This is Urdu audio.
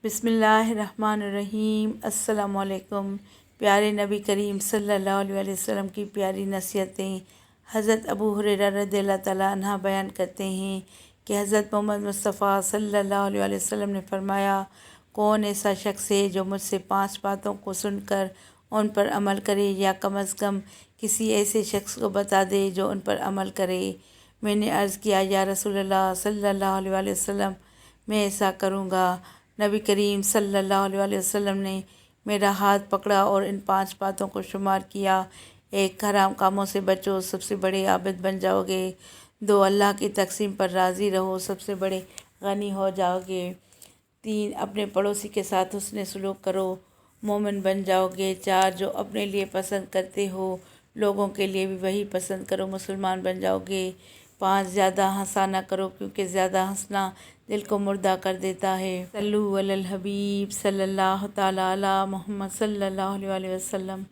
بسم اللہ الرحمن الرحیم۔ السلام علیکم۔ پیارے نبی کریم صلی اللہ علیہ وسلم کی پیاری نصیحتیں حضرت ابو ہریرہ رضی اللہ تعالیٰ عنہ بیان کرتے ہیں کہ حضرت محمد مصطفیٰ صلی اللہ علیہ وسلم نے فرمایا، کون ایسا شخص ہے جو مجھ سے 5 باتوں کو سن کر ان پر عمل کرے، یا کم از کم کسی ایسے شخص کو بتا دے جو ان پر عمل کرے۔ میں نے عرض کیا، یا رسول اللہ صلی اللہ علیہ وسلم، میں ایسا کروں گا۔ نبی کریم صلی اللہ علیہ وسلم نے میرا ہاتھ پکڑا اور ان 5 باتوں کو شمار کیا۔ 1، حرام کاموں سے بچو، سب سے بڑے عابد بن جاؤ گے۔ 2، اللہ کی تقسیم پر راضی رہو، سب سے بڑے غنی ہو جاؤ گے۔ 3، اپنے پڑوسی کے ساتھ حسن سلوک کرو، مومن بن جاؤ گے۔ 4، جو اپنے لیے پسند کرتے ہو لوگوں کے لیے بھی وہی پسند کرو، مسلمان بن جاؤ گے۔ 5، زیادہ ہنسا نہ کرو، کیونکہ زیادہ ہنسنا دل کو مردہ کر دیتا ہے۔ صلو علی الحبیب صلی اللہ تعالیٰ علی محمد صلی اللہ علیہ وسلم۔